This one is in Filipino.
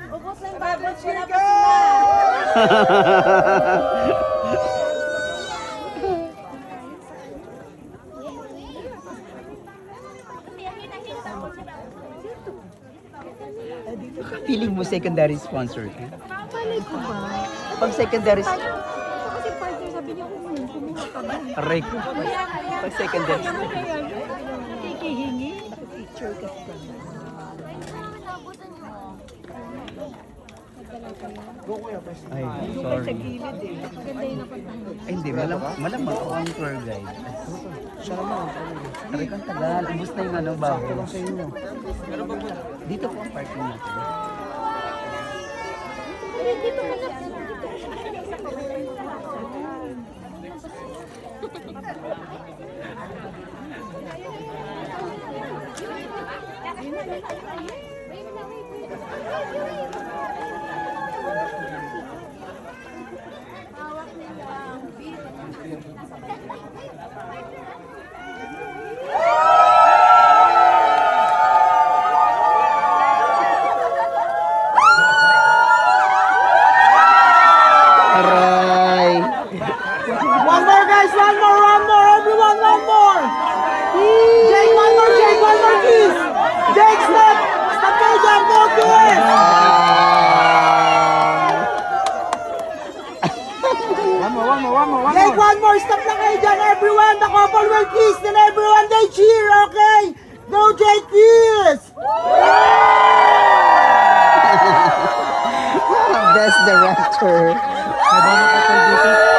Ubus na yung bubbles, wala pa sila. Feeling mo secondary sponsor ka? Palay ko ba? Pag secondary Kasi partner, sabi niya, kumuha ka ba? aray ko. Pag secondary Nakikihingi. Picture ka pa. ay, Sa sorry. gilid eh. Maganda yung napuntahan. Ay, hindi. Malamang ako ang tour guide. Siya naman. Aray ko, ang tagal. Ubus na yung ano, bago. Sakto lang sa inyo. Dito po ang parking natin. Dito ka na. Aray! One more guys, one more, everyone, one more! Jake, one more, please! Jake, stop! Stop kayo dyan, focus! Jake, one more, stop lang kayo dyan, everyone! The couple will kiss, and everyone, they cheer, okay? Go, Jake, kiss! Best director.